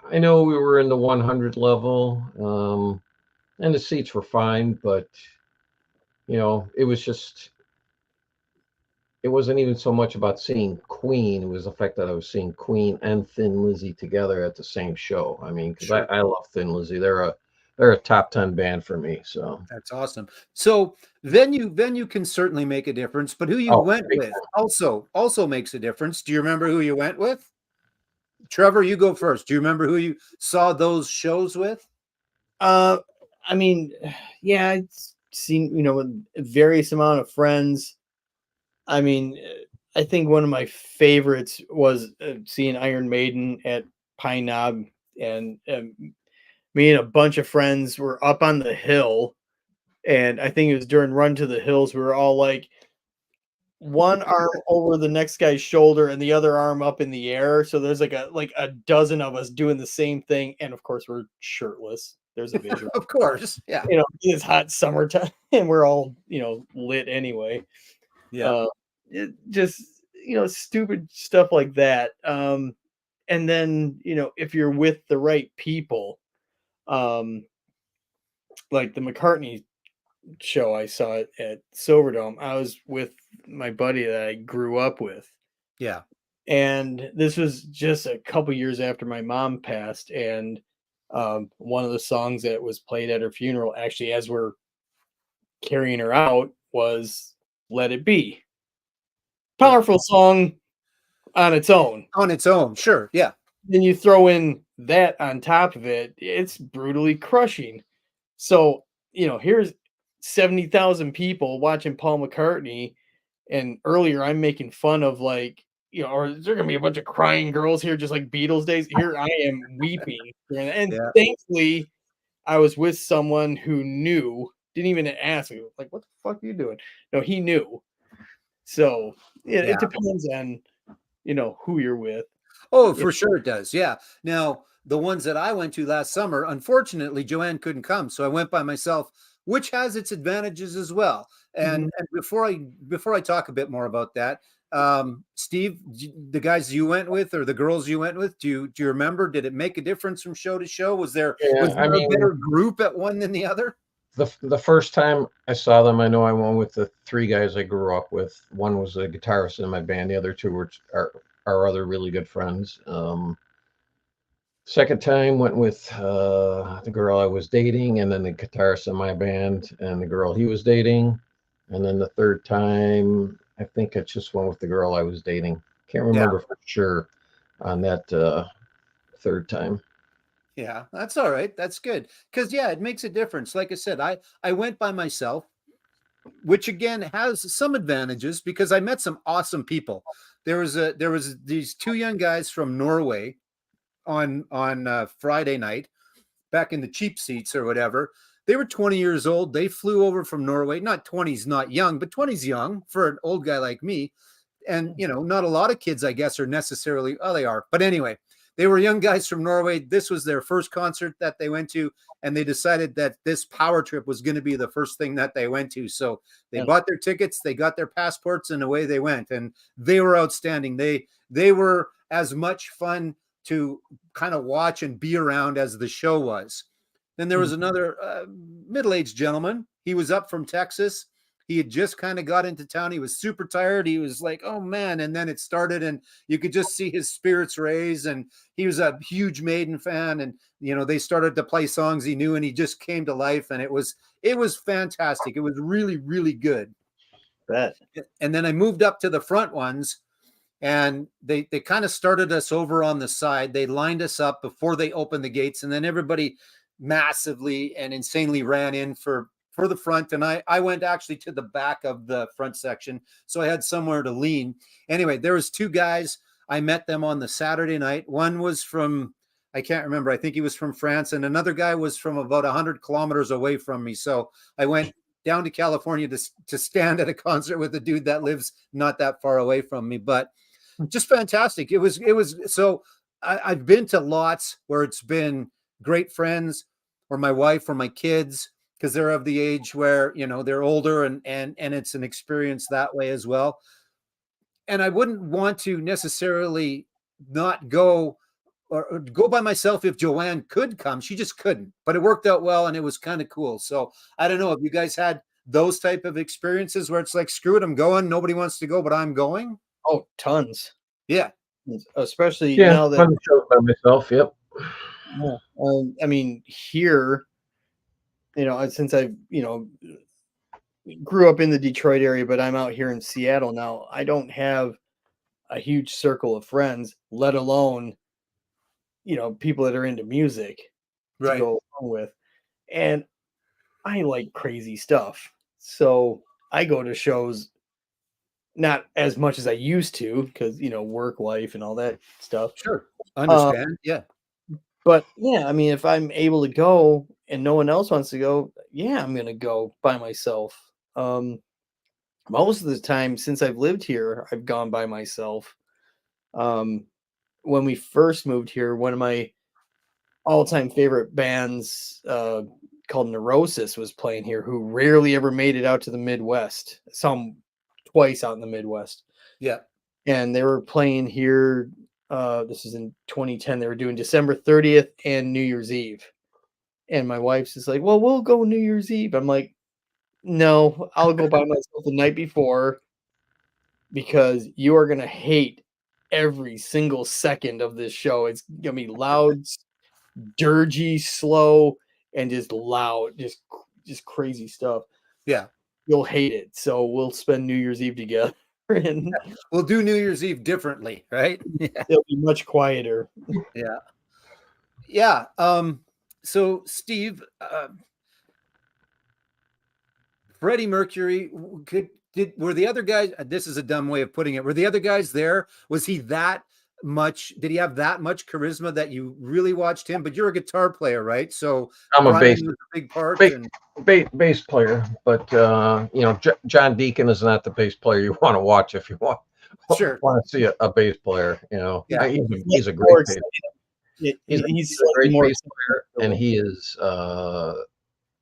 I know we were in the 100 level, and the seats were fine, but it was just, it wasn't even so much about seeing Queen. It was the fact that I was seeing Queen and Thin Lizzy together at the same show. I mean, because Sure. I love Thin Lizzy. They're a top 10 band for me. So That's awesome. So venue can certainly make a difference, but who you went big with time. also makes a difference. Do you remember who you went with? Trevor, you go first. Do you remember who you saw those shows with? I mean, yeah, I've seen, a various amount of friends. I mean, I think one of my favorites was seeing Iron Maiden at Pine Knob, and me and a bunch of friends were up on the hill, and I think it was during Run to the Hills. We were all like one arm over the next guy's shoulder and the other arm up in the air. So there's like a dozen of us doing the same thing, and of course we're shirtless. There's a visual. Of course, yeah, It's hot summertime, and we're all lit anyway. yeah. Just stupid stuff like that. And then if you're with the right people, um, like the McCartney show, I saw it at Silverdome. I was with my buddy that I grew up with, Yeah. and this was just a couple years after my mom passed, and one of the songs that was played at her funeral, actually, as we're carrying her out, was "Let It Be." Powerful song on its own. On its own, sure, yeah. Then you throw in that on top of it, it's brutally crushing. So, here's 70,000 people watching Paul McCartney, and earlier I'm making fun of, like, or is there gonna be a bunch of crying girls here just like Beatles days? Here I am weeping. And Yeah. thankfully I was with someone who knew, didn't even ask me, like, what the fuck are you doing? No, he knew. So Yeah. it depends on who you're with. Oh, Yeah. for sure it does. Yeah. Now, the ones that I went to last summer, unfortunately, Joanne couldn't come, so I went by myself, which has its advantages as well. And, Mhm. and before I talk a bit more about that, Steve, the guys you went with or the girls you went with, do you remember? Did it make a difference from show to show? Was there Yeah, I a mean, better group at one than the other? the first time I saw them, I know I went with the 3 guys I grew up with. One was a guitarist in my band. The other 2 were our other really good friends. Second time went with the girl I was dating, and then the guitarist in my band, and the girl he was dating. And then the third time, I think I just went with the girl I was dating. Can't remember for sure on that third time. Yeah, that's all right. That's good. Because yeah, it makes a difference. Like I said, I went by myself, which again has some advantages because I met some awesome people. There was these 2 young guys from Norway on Friday night, back in the cheap seats or whatever. They were 20 years old. They flew over from Norway. Not 20's not young, but 20's young for an old guy like me. And not a lot of kids, I guess, are necessarily, oh, they are. But anyway, they were young guys from Norway. This was their first concert that they went to, and they decided that this power trip was going to be the first thing that they went to. So they bought their tickets, they got their passports, and away they went. And they were outstanding. They were as much fun to kind of watch and be around as the show was. Then there was another middle-aged gentleman. He was up from Texas. He had just kind of got into town. He was super tired. He was like, oh man. And then it started, and you could just see his spirits raise. And he was a huge Maiden fan. And, you know, they started to play songs he knew, and he just came to life. And it was fantastic. It was really, really good. Bet. And then I moved up to the front ones, and they kind of started us over on the side. They lined us up before they opened the gates, and then everybody massively and insanely ran in for the front. And I went actually to the back of the front section, so I had somewhere to lean. Anyway, there was two guys. I met them on the Saturday night. One was from, I can't remember, I think he was from France, and another guy was from about 100 kilometers away from me. So I went down to California to stand at a concert with a dude that lives not that far away from me. But just fantastic. It was so I've been to lots where it's been great friends, or my wife, or my kids, because they're of the age where, you know, they're older, and it's an experience that way as well. And I wouldn't want to necessarily not go or go by myself if Joanne could come. She just couldn't, but it worked out well, and it was kind of cool. So I don't know if you guys had those type of experiences where it's like, screw it, I'm going. Nobody wants to go, but I'm going. Oh, tons. Yeah. Especially now that fun show by myself. Yep. yeah, I mean, here, you know, since I've, you know, grew up in the Detroit area, but I'm out here in Seattle now, I don't have a huge circle of friends, let alone, you know, people that are into music to Right. go along with. And I like crazy stuff. So I go to shows not as much as I used to because, you know, work life and all that stuff. Sure. Understand. Yeah. But yeah, I mean, if I'm able to go and no one else wants to go, yeah, I'm gonna go by myself. Most of the time since I've lived here, I've gone by myself. Um, when we first moved here, one of my all-time favorite bands, called Neurosis, was playing here, who rarely ever made it out to the Midwest. I saw them twice out in the Midwest. Yeah. And they were playing here. This is in 2010. They were doing December 30th and New Year's Eve. And my wife's just like, well, we'll go New Year's Eve. I'm like, no, I'll go by myself the night before, because you are going to hate every single second of this show. It's going to be loud, dirgy, slow, and just loud, just crazy stuff. Yeah. You'll hate it. So we'll spend New Year's Eve together, and We'll do New Year's Eve differently, right? Yeah. it'll be much quieter. Yeah. Yeah. So Steve, Freddie Mercury, were the other guys, this is a dumb way of putting it, were the other guys there? Was he that much, did he have that much charisma that you really watched him? But you're a guitar player, right? So I'm a Brian bass was a big part. bass player, but you know, John Deacon is not the bass player you want to watch if you want Sure. to see a bass player. You know, Yeah. he's a great bass. He's a great more bass player, and he is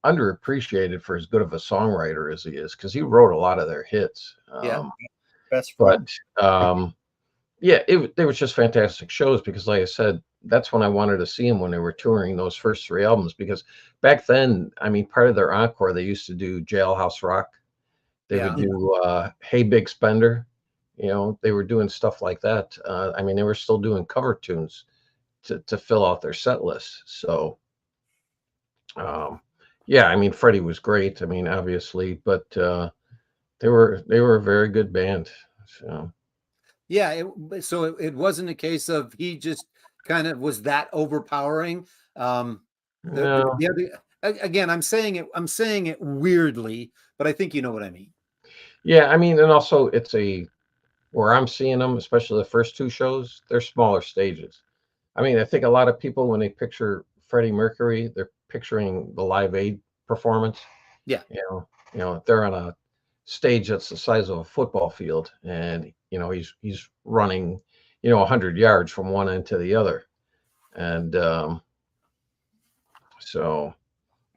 underappreciated for as good of a songwriter as he is, because he wrote a lot of their hits. Yeah. best friend. But yeah, they were just fantastic shows, because like I said, that's when I wanted to see them, when they were touring those first three albums, because back then, I mean, part of their encore, they used to do Jailhouse Rock. They would do Hey Big Spender. You know, they were doing stuff like that. I mean, they were still doing cover tunes to fill out their set list. So yeah, I mean, Freddie was great. I mean, obviously, but they were a very good band. So Yeah. So it wasn't a case of he just kind of was that overpowering. no. The other, again, I'm saying it weirdly, but I think you know what I mean. Yeah, I mean, and also it's where I'm seeing them, especially the first two shows, they're smaller stages. I mean, I think a lot of people, when they picture Freddie Mercury, they're picturing the Live Aid performance. Yeah. You know, they're on a stage that's the size of a football field, and you know, he's running, you know, 100 yards from one end to the other, and so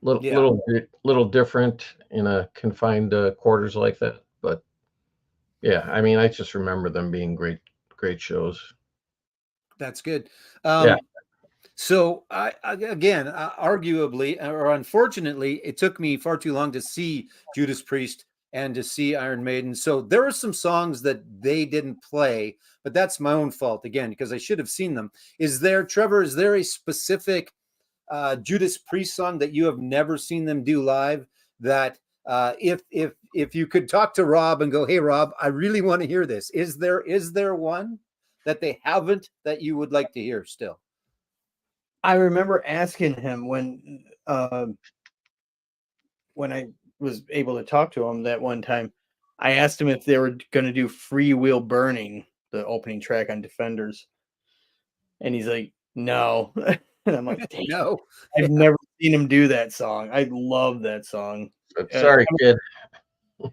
little different in a confined quarters like that. But yeah, I mean, I just remember them being great shows. That's good. Yeah. So again, arguably or unfortunately, it took me far too long to see Judas Priest and to see Iron Maiden. So there were some songs that they didn't play, but that's my own fault again, because I should have seen them. Trevor, is there a specific Judas Priest song that you have never seen them do live that if you could talk to Rob and go, hey Rob, I really want to hear this. Is there one that they haven't that you would like to hear still? I remember asking him when I was able to talk to him that one time. I asked him if they were going to do Free Wheel Burning, the opening track on Defenders, and he's like, no. And I'm like, dang, No, I've never seen him do that song. I love that song. Sorry, kid.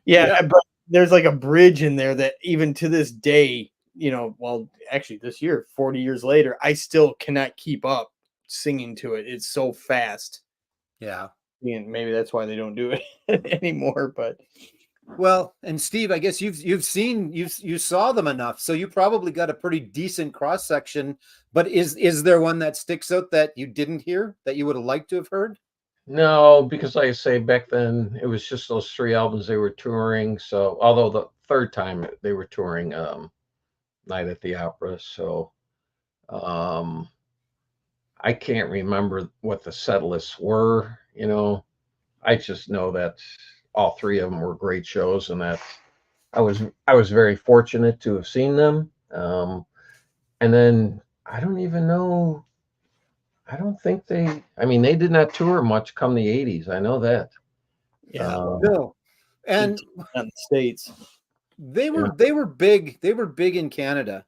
Yeah, but there's like a bridge in there that even to this day, well, actually this year, 40 years later, I still cannot keep up singing to it. It's so fast. Yeah. And maybe that's why they don't do it anymore. But well, and Steve, I guess you saw them enough, so you probably got a pretty decent cross section. But is there one that sticks out that you didn't hear that you would have liked to have heard? No, because like I say, back then it was just those 3 albums they were touring. So although the third time they were touring Night at the Opera, so I can't remember what the set lists were. I just know that all 3 of them were great shows, and that I was very fortunate to have seen them. And then I don't even know. I don't think they did not tour much come the 80s. I know that. yeah, No. And in the States. They were big. They were big in Canada,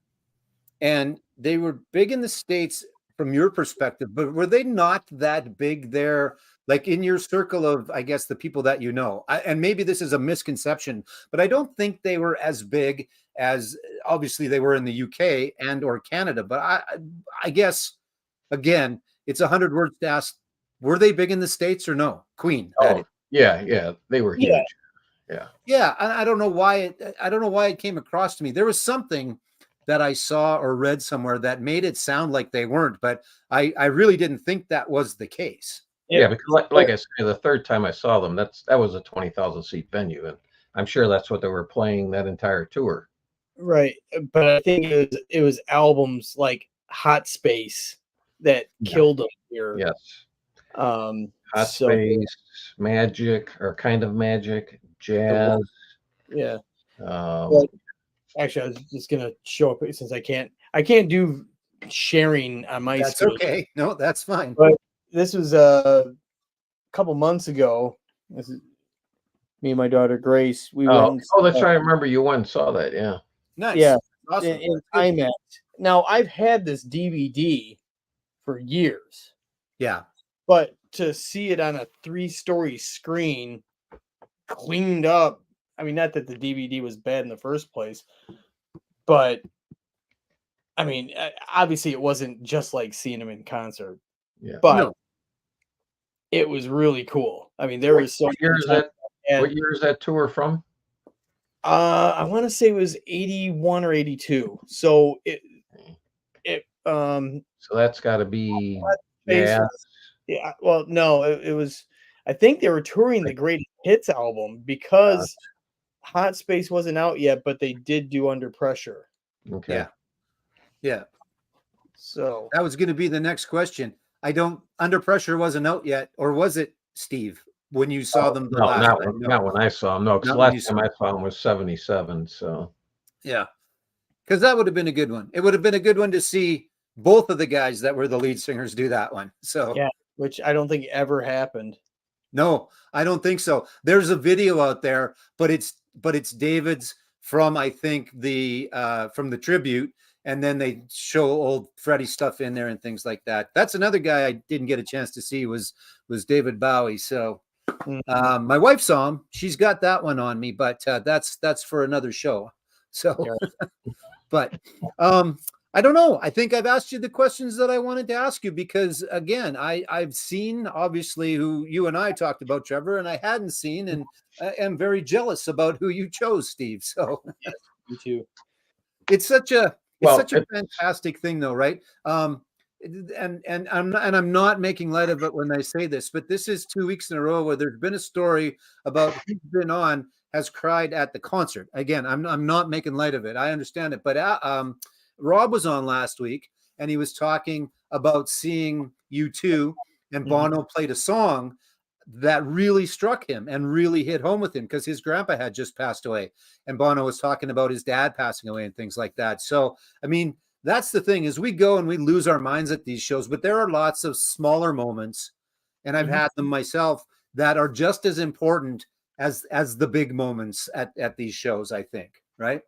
and they were big in the States from your perspective, but were they not that big there? Like in your circle of, I guess, the people that you know, and maybe this is a misconception, but I don't think they were as big as obviously they were in the UK and or Canada. But I guess, again, it's 100 words to ask, were they big in the States or no? Queen. Oh, yeah, they were huge. Yeah. I don't know why it came across to me. There was something that I saw or read somewhere that made it sound like they weren't, but I really didn't think that was the case. Yeah, because like I say, the third time I saw them, that was a 20,000 seat venue, and I'm sure that's what they were playing that entire tour. Right, but I think it was albums like Hot Space that killed them here. Yes. Hot Space, Magic, or Kind of Magic, Jazz. Yeah. But actually, I was just gonna show up since I can't do sharing on my That's screen. okay. No, that's fine. But this was a couple months ago. This is me and my daughter Grace. We went. That's right. I remember you went and saw that. Yeah. Nice. Yeah. Awesome. In IMAX. Now I've had this DVD for years. Yeah. But to see it on a 3-story screen, cleaned up. I mean, not that the DVD was bad in the first place, but I mean, obviously it wasn't just like seeing them in concert. Yeah. But it was really cool. I mean, there was so. What year is that tour from? I want to say it was 81 or 82. So So that's got to be. Yeah. Well, no, it was. I think they were touring the Greatest Hits album because Hot Space wasn't out yet, but they did do Under Pressure. Okay. Yeah. So that was going to be the next question. Under Pressure wasn't out yet, or was it, Steve, when you saw them the last time? Not when I saw them. No, because last time I saw them was 77. So yeah, because that would have been a good one. It would have been a good one to see both of the guys that were the lead singers do that one. So yeah, which I don't think ever happened. No, I don't think so. There's a video out there, but it's David's from, I think, from the tribute, and then they show old Freddie stuff in there and things like that. That's another guy I didn't get a chance to see was David Bowie. So my wife saw him. She's got that one on me, but that's for another show. So, but I don't know. I think I've asked you the questions that I wanted to ask you because, again, I've seen, obviously, who you and I talked about, Trevor, and I hadn't seen, and I am very jealous about who you chose, Steve. So, me too. It's such a fantastic thing, though, right? And I'm not making light of it when I say this, but this is 2 weeks in a row where there's been a story about who's been on, has cried at the concert. Again, I'm not making light of it. I understand it. But Rob was on last week, and he was talking about seeing U2, and Bono played a song that really struck him and really hit home with him because his grandpa had just passed away, and Bono was talking about his dad passing away and things like that. So, I mean, that's the thing, is we go and we lose our minds at these shows, but there are lots of smaller moments, and I've had them myself, that are just as important as the big moments at these shows, I think. Right?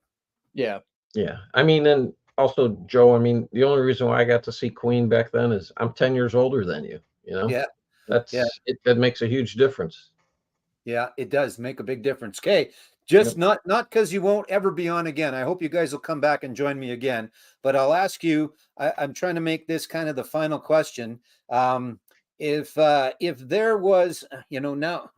Yeah. Yeah. I mean, and also, Joe, I mean, the only reason why I got to see Queen back then is I'm 10 years older than you, you know? Yeah. That's Yeah. that makes a huge difference. Yeah, it does make a big difference. Okay, just Yep. not because you won't ever be on again. I hope you guys will come back and join me again. But I'll ask you. I'm trying to make this kind of the final question. If there was, now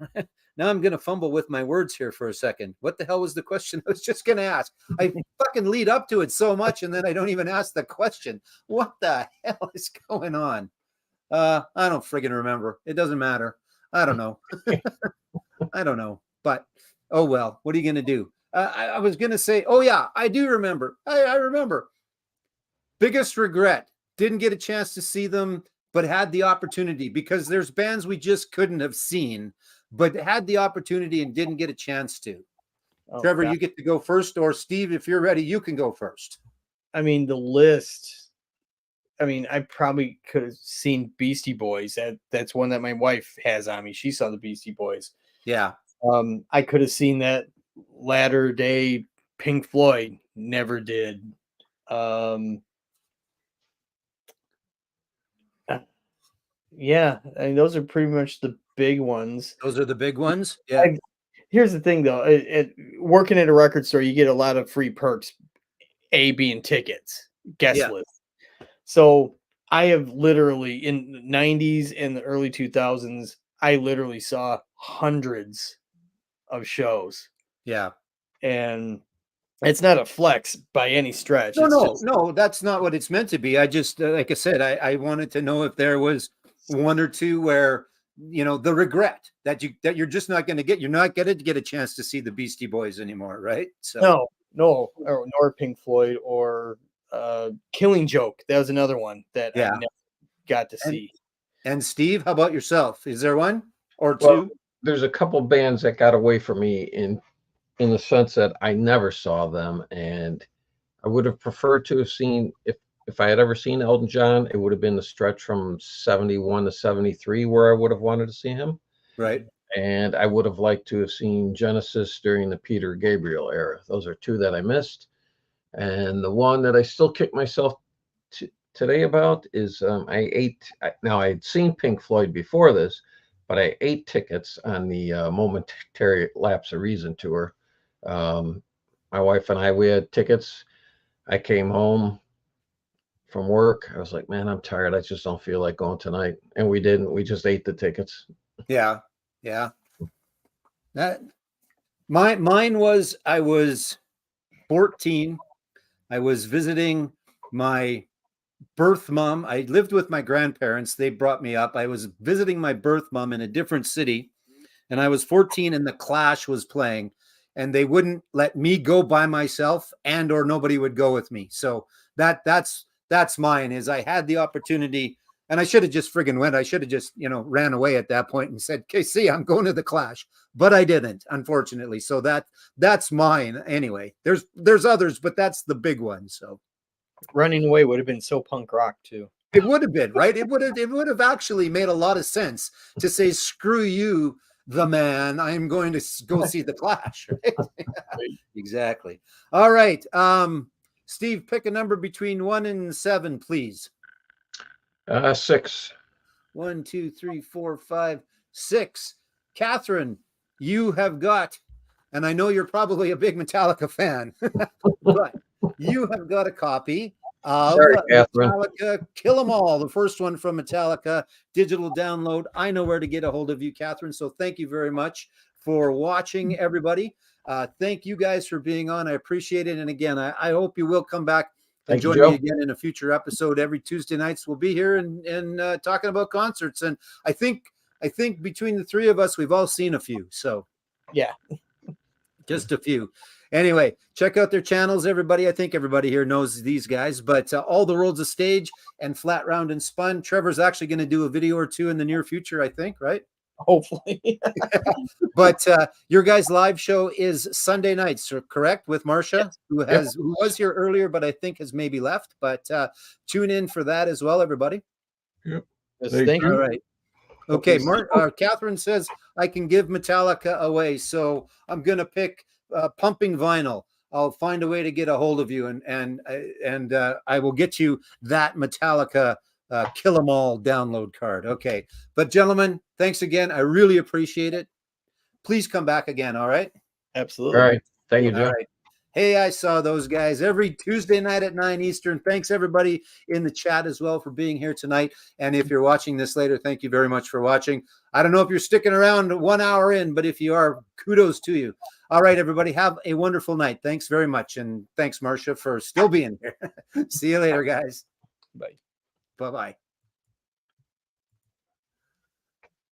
now I'm going to fumble with my words here for a second. What the hell was the question I was just going to ask? I fucking lead up to it so much, and then I don't even ask the question. What the hell is going on? I don't friggin' remember. It doesn't matter. I don't know. I don't know, but oh well. What are you going to do? I was going to say, oh yeah, I do remember. I remember. Biggest regret: didn't get a chance to see them, but had the opportunity, because there's bands we just couldn't have seen, but had the opportunity and didn't get a chance to. Oh, Trevor, God. you get to go first, or Steve, if you're ready, you can go first. I mean, the list. I mean, I probably could have seen Beastie Boys. That's one that my wife has on me. She saw the Beastie Boys. Yeah. I could have seen that latter day Pink Floyd. Never did. Yeah, I mean, those are pretty much the big ones. Those are the big ones. Yeah. Here's the thing, though. Working at a record store, you get a lot of free perks. A being tickets, guest list. So I have literally, in the 90s and the early 2000s, I literally saw hundreds of shows. Yeah. And it's not a flex by any stretch. No, that's not what it's meant to be. I just, like I said, I wanted to know if there was one or two where, the regret that you're just not going to get. You're not going to get a chance to see the Beastie Boys anymore, right? So no, nor Pink Floyd or Killing Joke. That was another one that I never got to see. And Steve, how about yourself? Is there one or two? Well, there's a couple bands that got away from me in the sense that I never saw them, and I would have preferred to have seen, if I had ever seen Elton John, it would have been the stretch from 71 to 73 where I would have wanted to see him. Right. And I would have liked to have seen Genesis during the Peter Gabriel era. Those are two that I missed. And the one that I still kick myself today about is now I had seen Pink Floyd before this, but I ate tickets on the Momentary Lapse of Reason tour. My wife and I, we had tickets. I came home from work. I was like, man, I'm tired. I just don't feel like going tonight. And we didn't. We just ate the tickets. Yeah. Yeah. Mine was, I was 14. I was visiting my birth mom. I lived with my grandparents. They brought me up. I was visiting my birth mom in a different city, and I was 14, and the Clash was playing, and they wouldn't let me go by myself, or nobody would go with me. So that's mine. Is I had the opportunity, and I should have just friggin' went. I should have just, ran away at that point and said, okay, see, I'm going to the Clash, but I didn't, unfortunately. So that's mine anyway. There's others, but that's the big one. So running away would have been so punk rock too. It would have been, right? It would have actually made a lot of sense to say, screw you, the man, I'm going to go see the Clash. Right? Exactly. All right. Steve, pick a number between 1 and 7, please. 6. 1, 2, 3, 4, 5, 6. Catherine, you have got, and I know you're probably a big Metallica fan, but you have got a copy of Metallica Kill 'Em All, the first one from Metallica, digital download. I know where to get a hold of you, Catherine. So thank you very much for watching, everybody. Thank you guys for being on. I appreciate it. And again, I hope you will come back and join me again in a future episode. Every Tuesday nights we'll be here and talking about concerts. And I think between the three of us, we've all seen a few. So yeah. Just a few. Anyway, check out their channels, everybody. I think everybody here knows these guys, but All the World's a Stage and Flat Round and Spun. Trevor's actually going to do a video or two in the near future, I think, right? Hopefully. But your guys' live show is Sunday nights, correct? With Marcia, who was here earlier, but I think has maybe left. But tune in for that as well, everybody. Yep. Yes, Thank thank you. you. All right. Okay, Catherine says I can give Metallica away, so I'm gonna pick Pumping Vinyl. I'll find a way to get a hold of you, and I will get you that Metallica Kill 'Em All download card. Okay, but gentlemen, thanks again. I really appreciate it. Please come back again. All right. Absolutely. All right. Thank you, All Jim. right. Hey, I saw those guys every Tuesday night at 9 Eastern. Thanks, everybody in the chat as well for being here tonight. And if you're watching this later, thank you very much for watching. I don't know if you're sticking around 1 hour in, but if you are, kudos to you. All right, everybody, have a wonderful night. Thanks very much. And thanks, Marcia, for still being here. See you later, guys. Bye. Bye-bye.